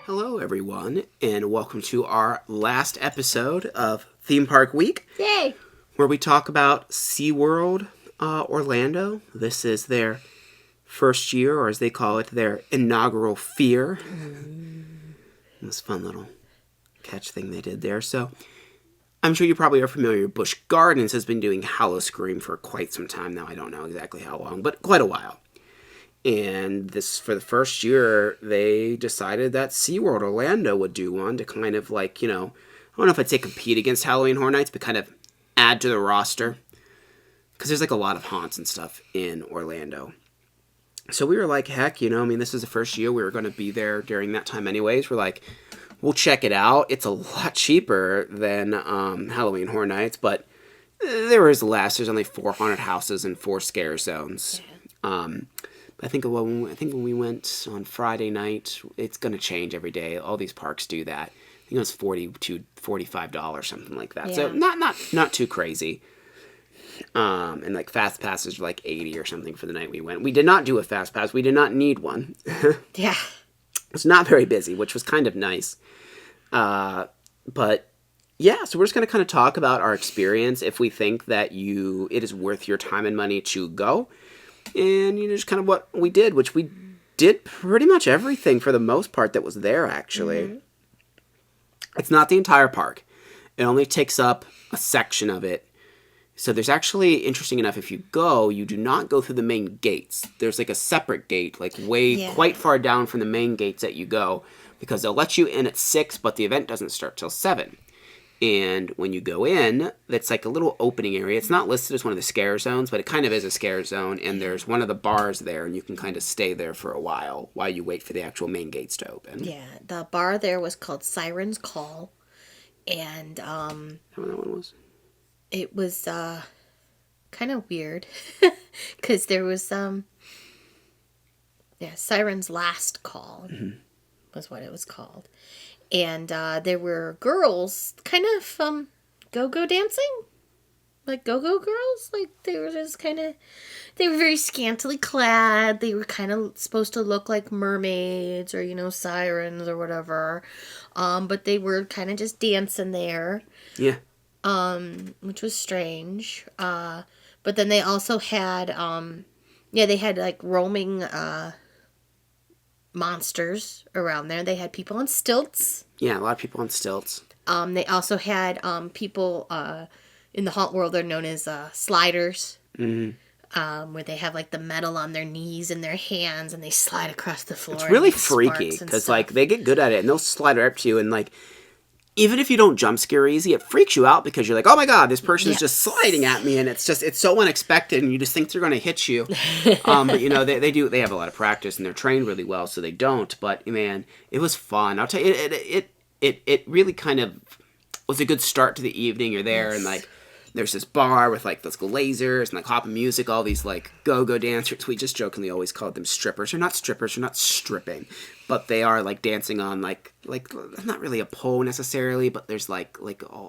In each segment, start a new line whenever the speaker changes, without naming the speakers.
Hello, everyone, and welcome to our last episode of Theme Park Week.
Yay!
Where we talk about Seaworld Orlando. This is their first year, or as they call it, their inaugural fear. This fun little catch thing they did there. So, I'm sure you probably are familiar. Busch Gardens has been doing Howl-O-Scream for quite some time now. I don't know exactly how long, but quite a while. And this, for the first year, they decided that SeaWorld Orlando would do one to kind of like, I don't know if I'd say compete against Halloween Horror Nights, but kind of add to the roster. Because there's like a lot of haunts and stuff in Orlando. So we were like, heck, this is the first year we were going to be there during that time anyways. We're like, we'll check it out. It's a lot cheaper than Halloween Horror Nights, but there is less. There's only 4 haunted houses and 4 scare zones. I think when we went on Friday night, it's going to change every day. All these parks do that. I think it was $40 to $45, something like that. Yeah. So not too crazy. And like fast passes were like $80 or something for the night we went. We did not do a fast pass. We did not need one.
Yeah.
It's not very busy, which was kind of nice. But yeah, so we're just going to kind of talk about our experience. If we think that it is worth your time and money to go. And, just kind of what we did, which we did pretty much everything for the most part that was there, actually. Mm-hmm. It's not the entire park. It only takes up a section of it. So there's actually, interesting enough, if you go, you do not go through the main gates. There's like a separate gate, like quite far down from the main gates that you go, because they'll let you in at 6, but the event doesn't start till 7. And when you go in, it's like a little opening area. It's not listed as one of the scare zones, but it kind of is a scare zone. And there's one of the bars there, and you can kind of stay there for a while you wait for the actual main gates to open.
Yeah, the bar there was called Siren's Call. And
how that one was?
It was kind of weird because there was Siren's Last Call was what it was called. And there were girls kind of go-go dancing. Like go-go girls. Like they were just they were very scantily clad. They were kind of supposed to look like mermaids or, sirens or whatever. But they were kind of just dancing there.
Yeah.
Which was strange. But then they also had, they had like roaming, monsters around there. They had people on stilts.
Yeah, a lot of people on stilts.
They also had people in the haunt world. They're known as sliders. Mm-hmm. Where they have like the metal on their knees and their hands, and they slide across the floor.
It's really freaky because like they get good at it, and they'll slide right up to you, and like even if you don't jump scare easy, it freaks you out because you're like, oh my god, this person is just sliding at me, and it's so unexpected, and you just think they're going to hit you. But they have a lot of practice, and they're trained really well, so they don't. But man, it was fun. I'll tell you, it really kind of was a good start to the evening. You're there, and like there's this bar with like those lasers and like hopping music, all these like go-go dancers. We just jokingly always called them strippers. They're not strippers. They're not stripping. But they are like dancing on like not really a pole necessarily, but there's like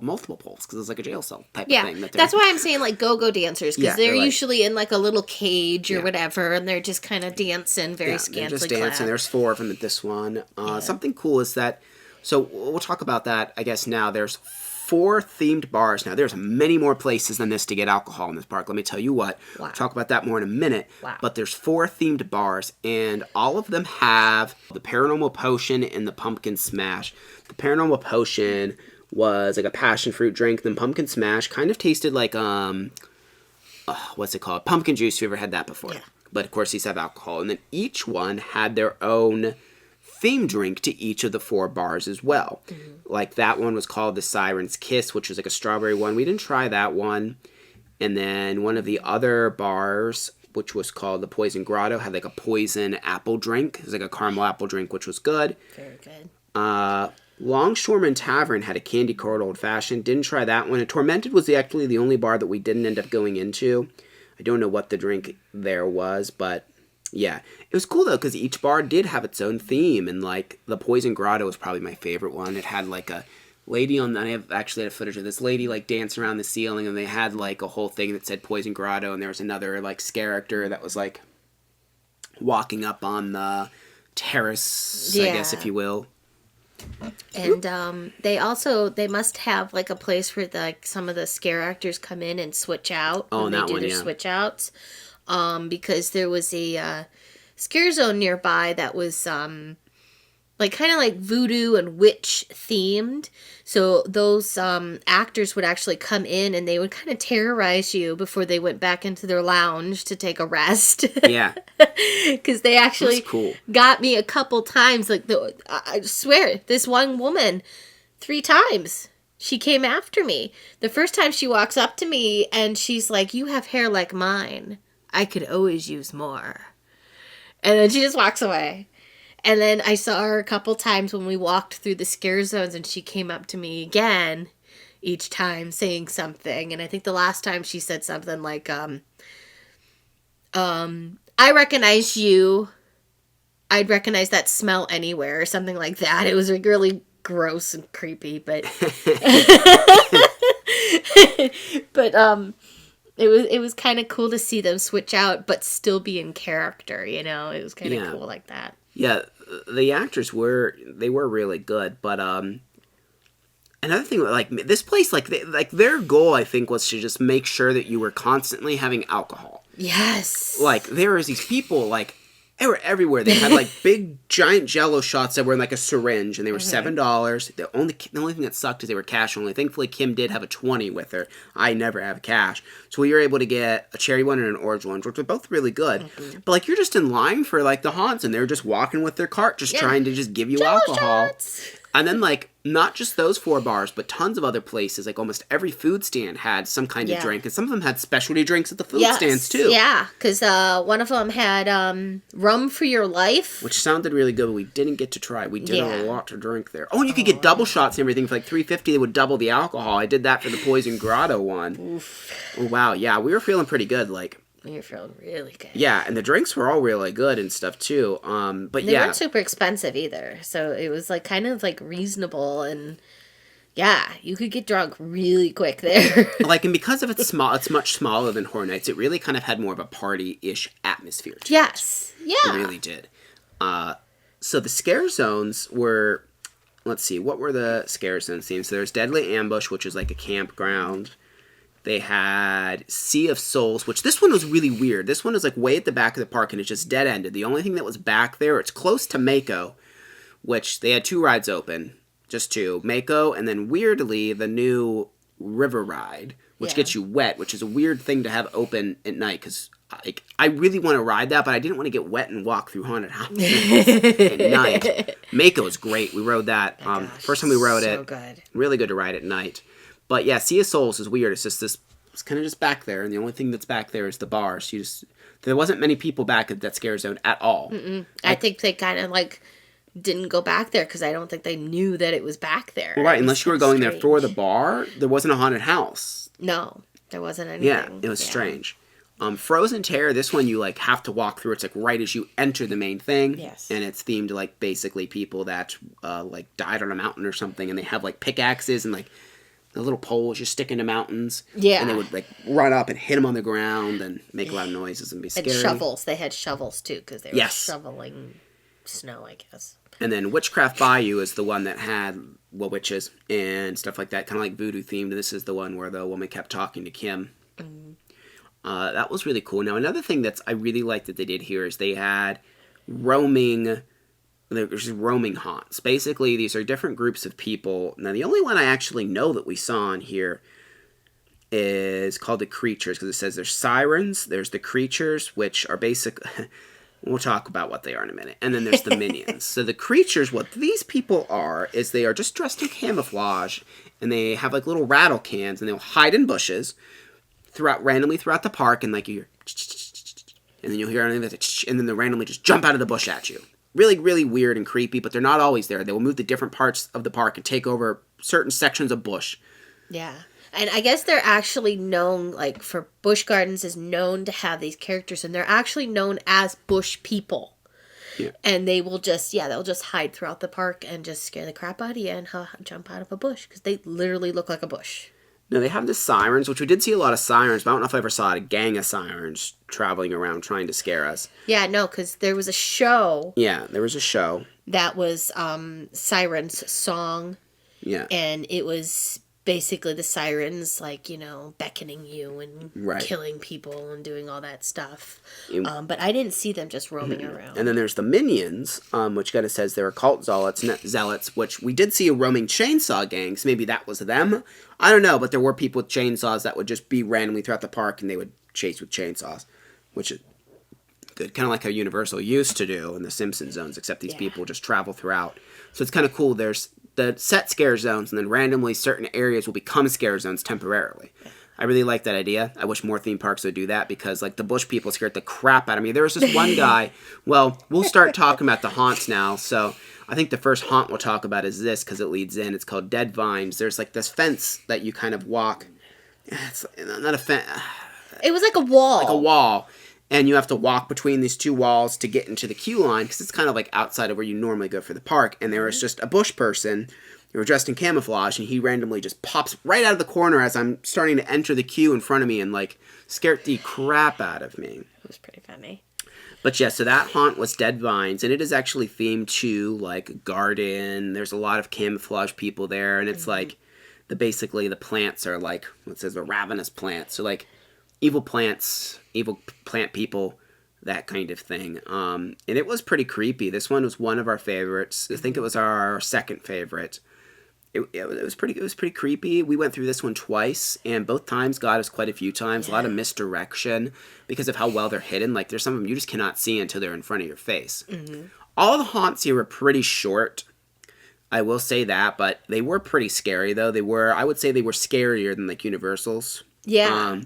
multiple poles because it's like a jail cell type of thing.
That's why I'm saying like go-go dancers because they're usually in like a little cage or whatever, and they're just kind of dancing very scantily
they're just dancing.
clad.
There's 4 of them at this one. Something cool is that, so we'll talk about that I guess now. There's 4 themed bars now. There's many more places than this to get alcohol in this park. Let me tell you what. Wow. We'll talk about that more in a minute.
Wow.
But there's 4 themed bars, and all of them have the Paranormal Potion and the Pumpkin Smash. The Paranormal Potion was like a passion fruit drink. The Pumpkin Smash kind of tasted like, what's it called? Pumpkin juice. If you ever had that before. Yeah. But of course these have alcohol. And then each one had their own theme drink to each of the 4 bars as well. Mm-hmm. Like that one was called the Siren's Kiss, which was like a strawberry one. We didn't try that one. And then one of the other bars, which was called the Poison Grotto, had like a poison apple drink. It was like a caramel apple drink, which was good.
Very good.
Longshoreman Tavern had a candy colored old fashioned. Didn't try that one. And Tormented was actually the only bar that we didn't end up going into. I don't know what the drink there was, but yeah, it was cool though because each bar did have its own theme, and like the Poison Grotto was probably my favorite one. It had like a lady on. I have actually had a footage of this lady like dancing around the ceiling, and they had like a whole thing that said Poison Grotto, and there was another like character that was like walking up on the terrace, I guess if you will.
And they must have like a place where like some of the scare actors come in and switch out when they do their switch outs. Because there was a scare zone nearby that was like kind of like voodoo and witch themed. So those actors would actually come in and they would kind of terrorize you before they went back into their lounge to take a rest.
Yeah.
Because they actually
cool.
got me a couple times. Like I swear, this one woman, 3 times, she came after me. The first time she walks up to me and she's like, "You have hair like mine. I could always use more." And then she just walks away. And then I saw her a couple times when we walked through the scare zones, and she came up to me again each time saying something. And I think the last time she said something like, "I recognize you. I'd recognize that smell anywhere," or something like that. It was like really gross and creepy, but it was kind of cool to see them switch out but still be in character, you know. It was kind of cool like that.
Yeah, the actors were really good, but another thing, like this place, like their goal, I think, was to just make sure that you were constantly having alcohol.
Yes.
Like there was these people, like they were everywhere. They had like big giant Jello shots that were in like a syringe, and they were $7. The only thing that sucked is they were cash only. Thankfully, Kim did have a 20 with her. I never have cash, so we were able to get a cherry one and an orange one, which were both really good. Mm-hmm. But like you're just in line for like the haunts, and they're just walking with their cart, just trying to just give you
Jello
alcohol.
shots.
And then, like, not just those 4 bars, but tons of other places. Like, almost every food stand had some kind of drink. And some of them had specialty drinks at the food stands, too.
Yeah, because one of them had rum for your life.
Which sounded really good, but we didn't get to try. We did a lot to drink there. Oh, and you could get double shots and everything for, like, $3.50. They would double the alcohol. I did that for the Poison Grotto one. Oof. Oh, wow. Yeah, we were feeling pretty good, like...
You're feeling really good.
Yeah, and the drinks were all really good and stuff too. But
they weren't super expensive either, so it was like kind of like reasonable, and yeah, you could get drunk really quick there.
Like, and because of it's much smaller than Horror Nights. It really kind of had more of a party-ish atmosphere to it.
Yes, yeah,
it really did. So the scare zones were, let's see, what were the scare zone themes? So there's Deadly Ambush, which is like a campground. They had Sea of Souls, which this one was really weird. This one is like way at the back of the park, and it's just dead-ended. The only thing that was back there, it's close to Mako, which they had 2 rides open, just 2. Mako, and then weirdly, the new River Ride, which gets you wet, which is a weird thing to have open at night, because I really want to ride that, but I didn't want to get wet and walk through haunted houses at night. Mako is great. We rode that. First time we rode it.
Good.
Really good to ride at night. But yeah, Sea of Souls is weird. It's just it's kind of just back there, and the only thing that's back there is the bars. There wasn't many people back at that scare zone at all.
I think they kind of like didn't go back there because I don't think they knew that it was back there.
Well, right, unless you were going there for the bar, there wasn't a haunted house.
No, there wasn't anything.
Yeah, it was strange. Frozen Terror, this one you like have to walk through. It's like right as you enter the main thing.
Yes.
And it's themed to like basically people that like died on a mountain or something, and they have like pickaxes and like the little poles you stick into mountains.
Yeah.
And they would like run up and hit them on the ground and make loud noises and be scary.
And shovels. They had shovels too because they were shoveling snow, I guess. And
then Witchcraft Bayou is the one that had witches and stuff like that, kind of like voodoo themed. This is the one where the woman kept talking to Kim. That was really cool. Now, another thing I really liked that they did here is they had roaming haunts. Basically, these are different groups of people. Now, the only one I actually know that we saw on here is called the Creatures, because it says there's sirens, there's the Creatures, which are we'll talk about what they are in a minute, and then there's the Minions. So the Creatures, what these people are, is they are just dressed in camouflage, and they have like little rattle cans, and they'll hide in bushes randomly throughout the park, and like you hear, and then you'll hear and then they'll randomly just jump out of the bush at you. Really, really weird and creepy, but they're not always there. They will move to different parts of the park and take over certain sections of bush.
Yeah. And I guess they're actually known, like, for Busch Gardens is known to have these characters, and they're actually known as bush people. Yeah. And they will they'll just hide throughout the park and just scare the crap out of you and jump out of a bush, because they literally look like a bush.
Now, they have the sirens, which we did see a lot of sirens, but I don't know if I ever saw a gang of sirens traveling around trying to scare us.
Yeah, no, because there was a show.
Yeah, there was a show.
that was Siren's song.
Yeah.
And it was basically the sirens, like, beckoning you and
Right.
killing people and doing all that stuff.
And-
But I didn't see them just roaming around.
And then there's the minions, which kind of says they're occult zealots, which we did see a roaming chainsaw gang, so maybe that was them. I don't know, but there were people with chainsaws that would just be randomly throughout the park, and they would chase with chainsaws, which is good. Kind of like how Universal used to do in the Simpson zones, except these people just travel throughout. So it's kind of cool. There's the set scare zones, and then randomly certain areas will become scare zones temporarily. I really like that idea. I wish more theme parks would do that, because like the Bush people scared the crap out of me. There was this one guy. Well, we'll start talking about the haunts now. So I think the first haunt we'll talk about is this, because it leads in. It's called Dead Vines. There's like this fence that you kind of walk. It's not a fence.
It was like a wall.
Like a wall. And you have to walk between these two walls to get into the queue line, because it's kind of like outside of where you normally go for the park. And there was just a bush person who was dressed in camouflage, and he randomly just pops right out of the corner as I'm starting to enter the queue in front of me and, like, scared the crap out of me.
It was pretty funny.
But yeah, so that haunt was Dead Vines, and it is actually themed to, like, garden. There's a lot of camouflage people there, and it's like, basically the plants are like, what says, the ravenous plants. So, like, evil plants, evil plant people, that kind of thing. And it was pretty creepy. This one was one of our favorites. I think it was our second favorite. It was pretty creepy. We went through this one twice, and both times got us quite a few times. A lot of misdirection because of how well they're hidden. Like, there's some of them you just cannot see until they're in front of your face. All the haunts here were pretty short. I will say that, but they were pretty scary, though. I would say they were scarier than, like, Universal's.
Yeah.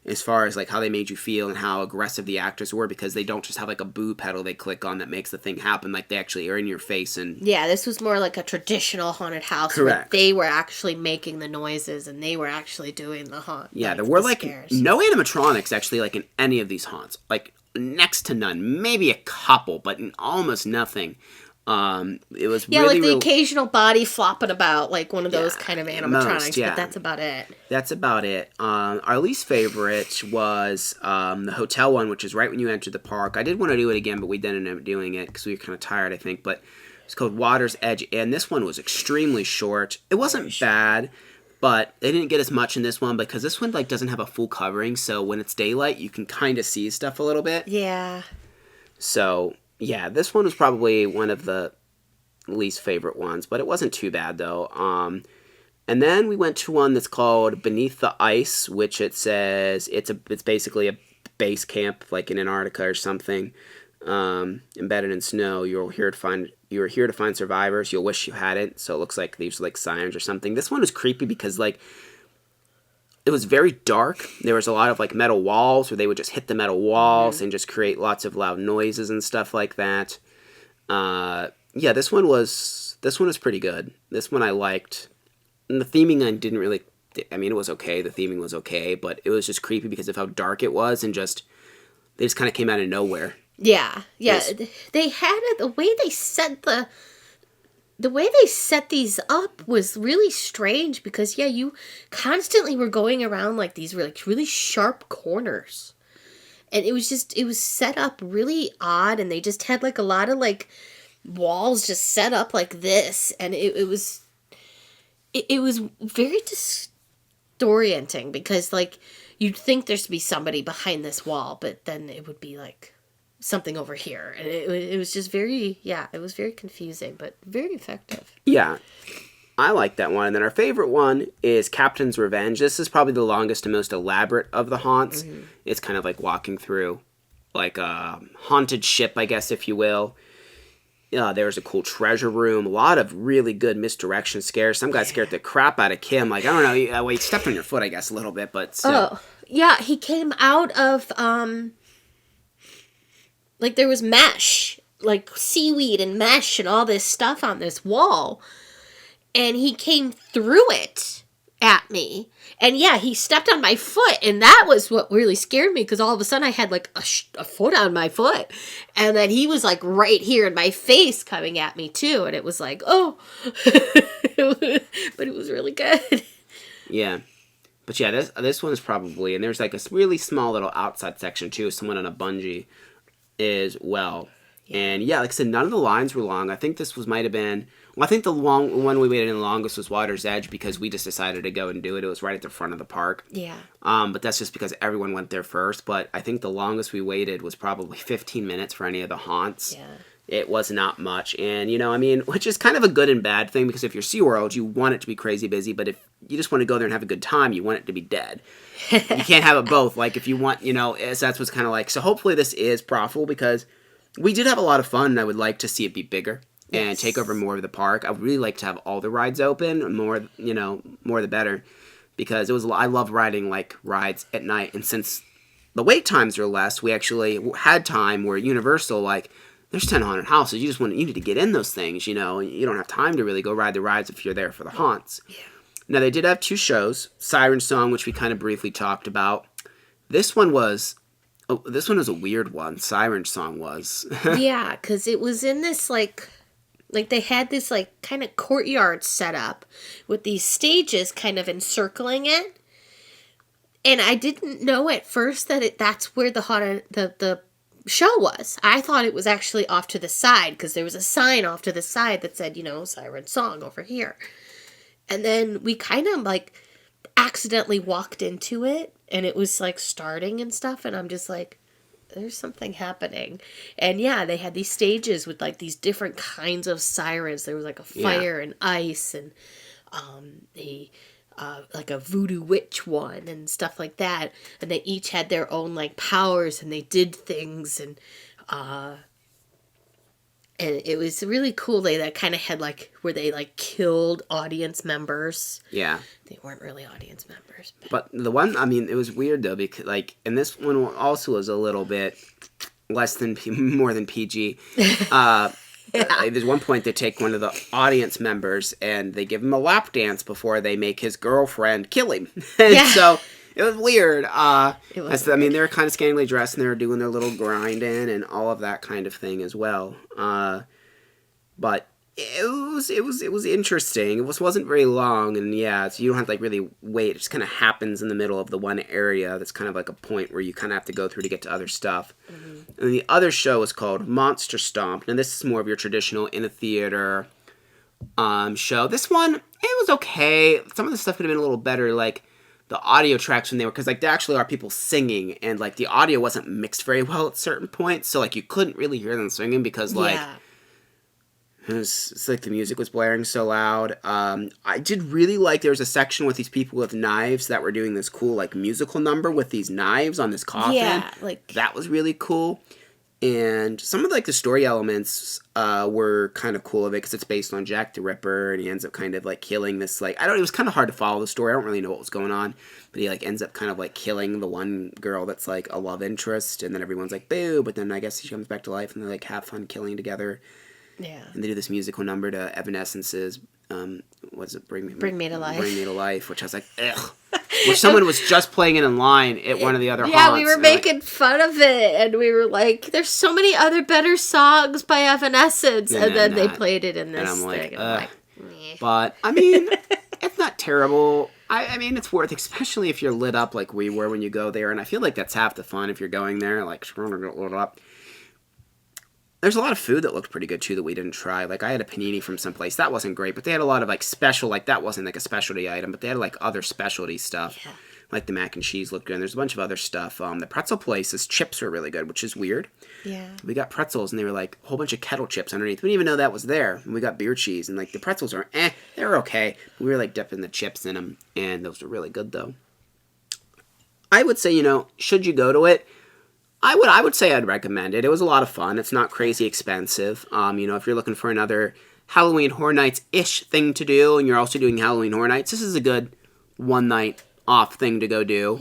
As far as, like, how they made you feel and how aggressive the actors were, because they don't just have, like, a boo pedal they click on that makes the thing happen. Like, they actually are in your face. And
yeah, this was more like a traditional haunted house.
Correct.
Where they were actually making the noises, and they were actually doing the haunt.
Yeah,
like,
there were, like,
scares.
no animatronics, actually, like, in any of these haunts. Like, next to none. Maybe a couple, but almost nothing. It was
like the occasional body flopping about, like one of those kind of animatronics,
yeah.
but that's about it.
That's about it. Our least favorite was the hotel one, which is right when you enter the park. I did want to do it again, but we didn't end up doing it because we were kind of tired, I think. But it's called Water's Edge, and this one was extremely short. It wasn't bad, but they didn't get as much in this one because this one like doesn't have a full covering, so when it's daylight, you can kind of see stuff a little bit.
Yeah.
So, yeah, this one was probably one of the least favorite ones, but it wasn't too bad, though. And then we went to one that's called Beneath the Ice, which it says it's basically a base camp, like in Antarctica or something, embedded in snow. You were here to find survivors. You'll wish you hadn't. So it looks like these are like signs or something. This one was creepy because like it was very dark. There was a lot of like metal walls where they would just hit the metal walls and just create lots of loud noises and stuff like that. Yeah, this one was pretty good. This one I liked. And the theming I didn't really. I mean, it was okay. The theming was okay, but it was just creepy because of how dark it was, and they just kind of came out of nowhere.
Yeah. They had it. The way they set these up was really strange because you constantly were going around like these really sharp corners. And it was set up really odd, and they just had like a lot of like walls just set up like this, and it was very disorienting because like you'd think there should be somebody behind this wall, but then it would be like something over here, and it was just very it was very confusing but very effective.
Yeah, I like that one. And then our favorite one is Captain's Revenge. This is probably the longest and most elaborate of the haunts. It's kind of like walking through like a haunted ship, I guess, if you will. There's a cool treasure room, a lot of really good misdirection scares. Some guy scared the crap out of Kim. Like, I don't know, he stepped on your foot, I guess, a little bit, but still.
Oh, yeah, he came out of like there was mesh, like seaweed and mesh and all this stuff on this wall. And he came through it at me. And yeah, he stepped on my foot. And that was what really scared me. Because all of a sudden I had like a foot on my foot. And then he was like right here in my face coming at me too. And it was like, oh. But it was really good.
Yeah. But yeah, this one is probably, and there's like a really small little outside section too, someone on a bungee as well. And yeah, like I said, none of the lines were long. I think this might have been. Well, I think the one we waited in the longest was Water's Edge because we just decided to go and do it. It was right at the front of the park.
Yeah.
But that's just because everyone went there first. But I think the longest we waited was probably 15 minutes for any of the haunts.
Yeah.
It was not much. And, which is kind of a good and bad thing because if you're SeaWorld, you want it to be crazy busy. But if you just want to go there and have a good time, you want it to be dead. You can't have it both. Like, if you want, so that's what's kind of like. So hopefully this is profitable because we did have a lot of fun, and I would like to see it be bigger and take over more of the park. I would really like to have all the rides open, more the better, because I love riding like rides at night. And since the wait times are less, we actually had time where Universal, like, there's 10 haunted houses. You need to get in those things, you don't have time to really go ride the rides if you're there for the haunts.
Yeah.
Now they did have 2 shows, Siren Song, which we kind of briefly talked about. This one was a weird one. Siren Song was.
Yeah, because it was in this, like they had this, like, kind of courtyard set up with these stages kind of encircling it. And I didn't know at first that that's where the show was. I thought it was actually off to the side because there was a sign off to the side that said, Siren Song over here. And then we kind of, like, accidentally walked into it. And it was, like, starting and stuff. And I'm just like, there's something happening. And, yeah, they had these stages with, like, these different kinds of sirens. There was, like, a fire and ice and like a voodoo witch one and stuff like that. And they each had their own, like, powers. And they did things. And it was really cool. They kind of had, like, where they, like, killed audience members.
Yeah.
They weren't really audience members.
But the one, it was weird, though, because, like, and this one also was a little bit more than PG. There's one point they take one of the audience members and they give him a lap dance before they make his girlfriend kill him. And so it was weird. They were kind of scantily dressed and they were doing their little grinding and all of that kind of thing as well. But it was interesting. It wasn't very long, and so you don't have to, like, really wait. It just kind of happens in the middle of the one area that's kind of like a point where you kind of have to go through to get to other stuff. Mm-hmm. And the other show is called Monster Stomp. Now this is more of your traditional in a theater show. This one, it was okay. Some of the stuff could have been a little better, like the audio tracks when they were, because, like, there actually are people singing, and, like, the audio wasn't mixed very well at certain points, so, like, you couldn't really hear them singing because, like, it's like the music was blaring so loud. I did really like there was a section with these people with knives that were doing this cool, like, musical number with these knives on this coffin.
Yeah, like,
that was really cool. And some of, like, the story elements were kind of cool of it because it's based on Jack the Ripper, and he ends up kind of, like, killing this, like, it was kind of hard to follow the story. I don't really know what was going on, but he, like, ends up kind of, like, killing the one girl that's, like, a love interest, and then everyone's like, boo, but then I guess she comes back to life and they, like, have fun killing together.
Yeah. And
they do this musical number to Evanescence's, what is it? Bring Me to Life. Bring Me to Life, which I was like, ugh. Which someone was just playing it in line at one of the other haunts.
Yeah, we were making fun of it, and we were like, there's so many other better songs by Evanescence, and then they played it in this thing, and I'm like, meh.
But, it's not terrible. It's worth, especially if you're lit up like we were when you go there, and I feel like that's half the fun if you're going there, like, lit up. There's a lot of food that looked pretty good, too, that we didn't try. Like, I had a panini from someplace. That wasn't great, but they had a lot of, like, special, like, that wasn't, like, a specialty item, but they had, like, other specialty stuff. Yeah. Like, the mac and cheese looked good, and there's a bunch of other stuff. The pretzel place's chips were really good, which is weird.
Yeah.
We got pretzels, and they were, like, a whole bunch of kettle chips underneath. We didn't even know that was there. And we got beer cheese, and, like, the pretzels are, they were okay. We were, like, dipping the chips in them, and those were really good, though. I would say, should you go to it, I would say I'd recommend it. It was a lot of fun. It's not crazy expensive. If you're looking for another Halloween Horror Nights-ish thing to do, and you're also doing Halloween Horror Nights, this is a good one-night off thing to go do.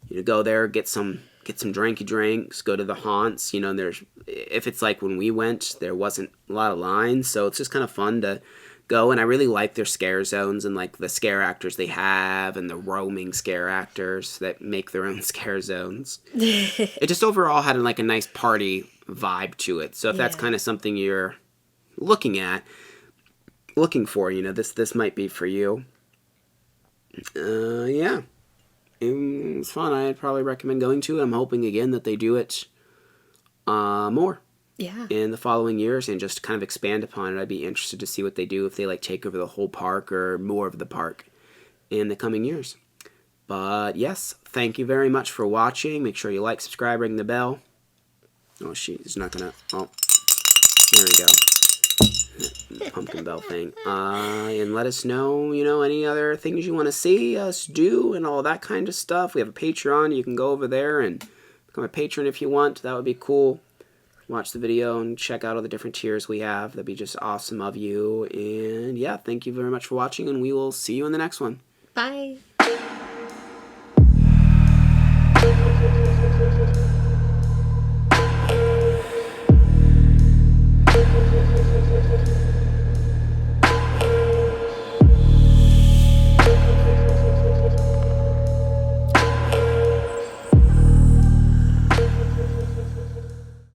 Yeah. Go there, get some drinky drinks, go to the haunts. If it's like when we went, there wasn't a lot of lines, so it's just kind of fun to go. And I really like their scare zones and, like, the scare actors they have and the roaming scare actors that make their own scare zones. It just overall had, like, a nice party vibe to it. So if that's kind of something you're looking for, this might be for you. Yeah. It's fun. I'd probably recommend going to it. I'm hoping, again, that they do it more.
Yeah.
in the following years and just kind of expand upon it. I'd be interested to see what they do if they like take over the whole park or more of the park in the coming years. But yes, thank you very much for watching. Make sure you like, subscribe, ring the bell. Oh, she's not gonna. Oh, there we go. Pumpkin bell thing. And let us know, any other things you want to see us do and all that kind of stuff. We have a Patreon. You can go over there and become a patron if you want. That would be cool. Watch the video and check out all the different tiers we have. That'd be just awesome of you. And yeah, thank you very much for watching, and we will see you in the next one.
Bye.